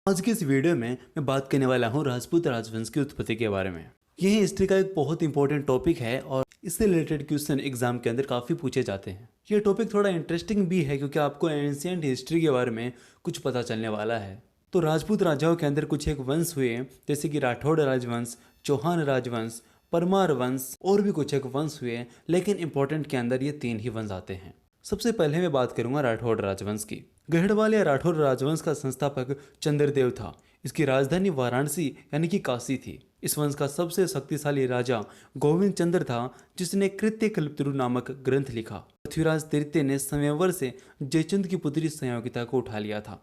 आज की इस वीडियो में मैं बात करने वाला हूँ राजपूत राजवंश की उत्पत्ति के बारे में। यह हिस्ट्री का एक बहुत इंपॉर्टेंट टॉपिक है और इससे रिलेटेड क्वेश्चन एग्जाम के अंदर काफ़ी पूछे जाते हैं। यह टॉपिक थोड़ा इंटरेस्टिंग भी है क्योंकि आपको एंशियंट हिस्ट्री के बारे में कुछ पता चलने वाला है। तो राजपूत राजाओं के अंदर कुछ एक वंश हुए जैसे कि राठौड़ राजवंश, चौहान राजवंश, परमार वंश और भी कुछ एक वंश हुए, लेकिन इंपॉर्टेंट के अंदर ये 3 ही वंश आते हैं। सबसे पहले मैं बात करूंगा राठौड़ राजवंश की। गढ़वाल या राठौर राजवंश का संस्थापक चंद्रदेव था। इसकी राजधानी वाराणसी यानी कि काशी थी। इस वंश का सबसे शक्तिशाली राजा गोविंद चंद्र था, जिसने कृत्य कल्पतरु नामक ग्रंथ लिखा। पृथ्वीराज तृतीय ने स्वयंवर से जयचंद की पुत्री संयोगिता को उठा लिया था।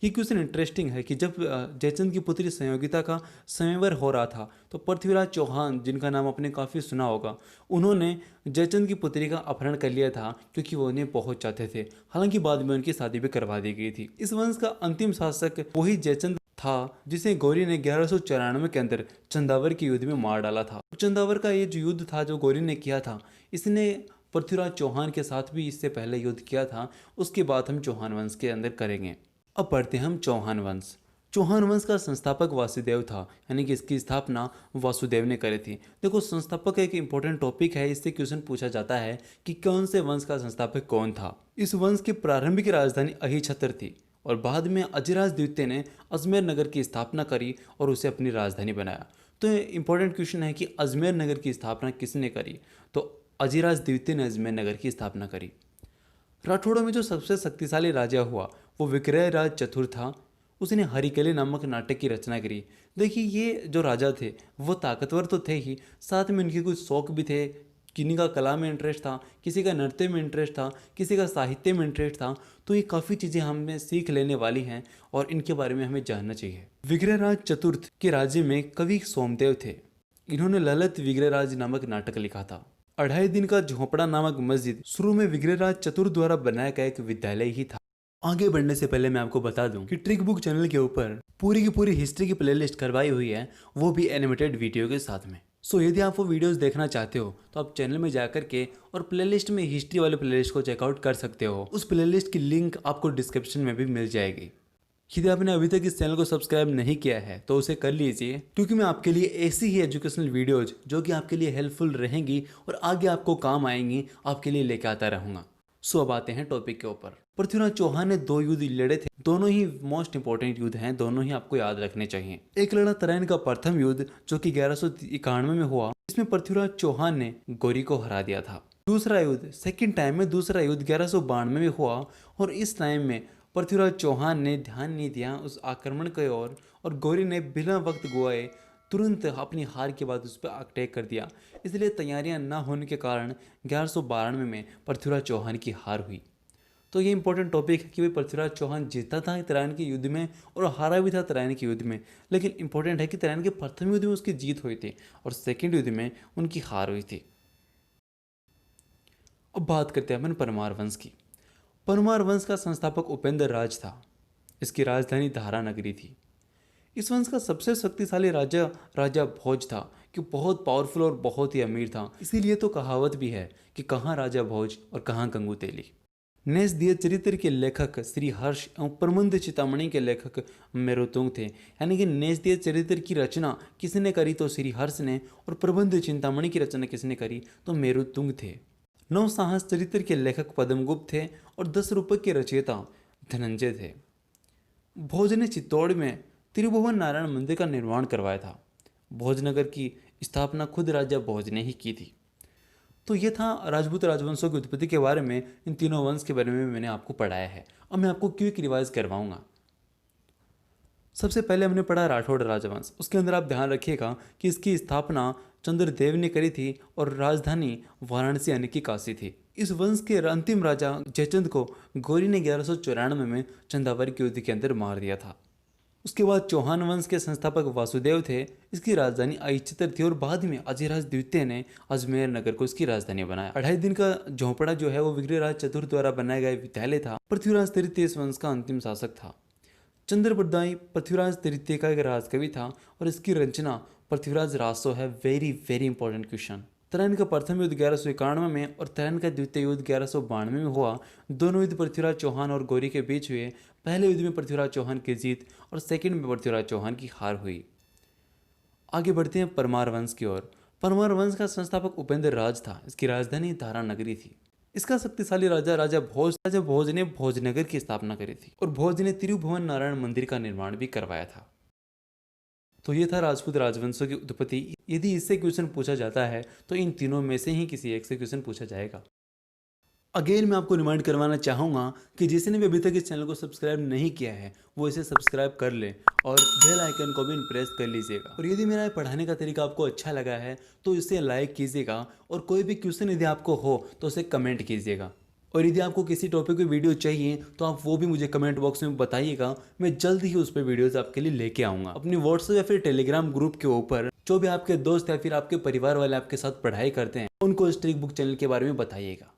ये क्वेश्चन इंटरेस्टिंग है कि जब जयचंद की पुत्री संयोगिता का स्वयंवर हो रहा था तो पृथ्वीराज चौहान, जिनका नाम आपने काफ़ी सुना होगा, उन्होंने जयचंद की पुत्री का अपहरण कर लिया था क्योंकि वो उन्हें बहुत चाहते थे। हालांकि बाद में उनकी शादी भी करवा दी गई थी। इस वंश का अंतिम शासक वही जयचंद था जिसे गौरी ने 1194 के अंदर चंदावर के युद्ध में मार डाला था। चंदावर का ये जो युद्ध था जो गौरी ने किया था, इसने पृथ्वीराज चौहान के साथ भी इससे पहले युद्ध किया था। उसके बाद हम चौहान वंश के अंदर करेंगे। अब पढ़ते हैं हम चौहान वंश। चौहान वंश का संस्थापक वासुदेव था, यानी कि इसकी स्थापना वासुदेव ने करी थी। देखो, संस्थापक एक इंपॉर्टेंट टॉपिक है। इससे क्वेश्चन पूछा जाता है कि कौन से वंश का संस्थापक कौन था। इस वंश की प्रारंभिक राजधानी अहिछत्र थी और बाद में अजिराज द्वितीय ने अजमेर नगर की स्थापना करी और उसे अपनी राजधानी बनाया। तो इंपॉर्टेंट क्वेश्चन है कि अजमेर नगर की स्थापना किसने करी? तो अजिराज द्वितीय ने अजमेर नगर की स्थापना करी। राठौड़ों में जो सबसे शक्तिशाली राजा हुआ वो विक्रय राज चतुर्थ था। उसने हरिकेले नामक नाटक की रचना करी। देखिए, ये जो राजा थे वो ताकतवर तो थे ही, साथ में उनके कुछ शौक भी थे। किन्हीं का कला में इंटरेस्ट था, किसी का नृत्य में इंटरेस्ट था, किसी का साहित्य में इंटरेस्ट था। तो ये काफ़ी चीज़ें हमें सीख लेने वाली हैं और इनके बारे में हमें जानना चाहिए। विग्रहराज चतुर्थ के राज्य में कवि सोमदेव थे। इन्होंने ललित विग्रहराज नामक नाटक लिखा था। 2.5 दिन का झोपड़ा नामक मस्जिद शुरू में विग्रहराज चतुर्थ द्वारा बनाया गया एक विद्यालय ही था। आगे बढ़ने से पहले मैं आपको बता दूं कि ट्रिक बुक चैनल के ऊपर पूरी की पूरी हिस्ट्री की प्लेलिस्ट करवाई हुई है, वो भी एनिमेटेड वीडियो के साथ में। सो यदि आप वो वीडियोस देखना चाहते हो तो आप चैनल में जाकर के और प्लेलिस्ट में हिस्ट्री वाले प्लेलिस्ट को चेकआउट कर सकते हो। उस प्लेलिस्ट की लिंक आपको डिस्क्रिप्शन में भी मिल जाएगी। यदि आपने अभी तक इस चैनल को सब्सक्राइब नहीं किया है तो उसे कर लीजिए, क्योंकि मैं आपके लिए ऐसी ही एजुकेशनल वीडियोज जो कि आपके लिए हेल्पफुल रहेंगी और आगे आपको काम आएंगी, आपके लिए लेके आता रहूँगा। सो अब आते हैं टॉपिक के ऊपर। पृथ्वीराज चौहान ने 2 युद्ध लड़े थे। दोनों ही मोस्ट इंपॉर्टेंट युद्ध हैं, दोनों ही आपको याद रखने चाहिए। एक लड़ा तराइन का प्रथम युद्ध जो कि 1191 में हुआ। इसमें पृथ्वीराज चौहान ने गौरी को हरा दिया था। दूसरा युद्ध सेकेंड टाइम में, दूसरा युद्ध 1192 में हुआ और इस टाइम में पृथ्वीराज चौहान ने ध्यान नहीं दिया उस आक्रमण की ओर और गौरी ने बिना वक्त गवाए तुरंत अपनी हार के बाद उस पर अटैक कर दिया। इसलिए तैयारियां न होने के कारण 1192 में पृथ्वीराज चौहान की हार हुई। तो ये इंपॉर्टेंट टॉपिक है कि भाई पृथ्वीराज चौहान जीता था तराइन के युद्ध में और हारा भी था तराइन के युद्ध में। लेकिन इंपॉर्टेंट है कि तराइन के प्रथम युद्ध में उसकी जीत हुई थी और सेकेंड युद्ध में उनकी हार हुई थी। अब बात करते हैं अपन परमार वंश की। परमार वंश का संस्थापक उपेंद्र राज था। इसकी राजधानी धारा नगरी थी। इस वंश का सबसे शक्तिशाली राजा राजा भोज था, कि बहुत पावरफुल और बहुत ही अमीर था। इसीलिए तो कहावत भी है कि कहाँ राजा भोज और कहाँ गंगू तेली। नेस दिए चरित्र के लेखक श्री हर्ष एवं प्रबंध चितामणि के लेखक मेरुतुंग थे। यानी कि नेस दिए चरित्र की रचना किसने करी? तो श्री हर्ष ने। और प्रबंध चिंतामणि की रचना किसने करी? तो मेरुतुंग थे। नव साहस चरित्र के लेखक पद्मगुप्त थे और 10 रूपक के रचयिता धनंजय थे। भोज ने चित्तौड़ में त्रिभुवन नारायण मंदिर का निर्माण करवाया था। भोजनगर की स्थापना खुद राजा भोज ने ही की थी। तो ये था राजपूत राजवंशों की उत्पत्ति के बारे में। इन तीनों वंश के बारे में मैंने आपको पढ़ाया है। अब मैं आपको क्विक रिवाइज करवाऊंगा। सबसे पहले हमने पढ़ा राठौड़ राजवंश। उसके अंदर आप ध्यान रखिएगा कि इसकी स्थापना चंद्रदेव ने करी थी और राजधानी वाराणसी यानी कि काशी थी। इस वंश के अंतिम राजा जयचंद को गौरी ने 1194 में चंदावर के युद्ध के अंदर मार दिया था। उसके बाद चौहान वंश के संस्थापक वासुदेव थे। इसकी राजधानी अहिछत्र थी और बाद में अजिराज द्वितीय ने अजमेर नगर को इसकी राजधानी बनाया। 2.5 दिन का झोंपड़ा जो है वो विग्रहराज चतुर्थ द्वारा बनाया गया विद्यालय था। पृथ्वीराज तृतीय इस वंश का अंतिम शासक था। चंद्रप्रदाई पृथ्वीराज तृतीय का एक राजकवि था और इसकी रचना पृथ्वीराज रासो है। Very very important question. Tarain का प्रथम युद्ध 1191 में और तराइन का द्वितीय युद्ध 1192 में हुआ। दोनों युद्ध पृथ्वीराज चौहान और गौरी के बीच हुए। पहले युद्ध में पृथ्वीराज चौहान की जीत और सेकंड में पृथ्वीराज चौहान की हार हुई। आगे बढ़ते हैं परमार वंश की ओर। परमार वंश का संस्थापक उपेंद्र राज था। इसकी राजधानी धारा नगरी थी। इसका शक्तिशाली राजा भोज ने भोजनगर की स्थापना करी थी और भोज ने तिरुभुवन नारायण मंदिर का निर्माण भी करवाया था। तो ये था राजपूत राजवंशों की उत्पत्ति। यदि इससे क्वेश्चन पूछा जाता है तो इन तीनों में से ही किसी एक से क्वेश्चन पूछा जाएगा। अगेन मैं आपको रिमाइंड करवाना चाहूँगा कि जिसने भी अभी तक इस चैनल को सब्सक्राइब नहीं किया है वो इसे सब्सक्राइब कर ले और बेल आइकन को भी प्रेस कर लीजिएगा। और यदि मेरा पढ़ाने का तरीका आपको अच्छा लगा है तो इसे लाइक कीजिएगा और कोई भी क्वेश्चन यदि आपको हो तो उसे कमेंट कीजिएगा। और यदि आपको किसी टॉपिक पे वीडियो चाहिए तो आप वो भी मुझे कमेंट बॉक्स में बताइएगा। मैं जल्द ही उस पर वीडियोस आपके लिए लेके आऊँगा। अपने व्हाट्सएप या फिर टेलीग्राम ग्रुप के ऊपर जो भी आपके दोस्त या फिर आपके परिवार वाले आपके साथ पढ़ाई करते हैं उनको इस ट्रिक बुक चैनल के बारे में बताइएगा।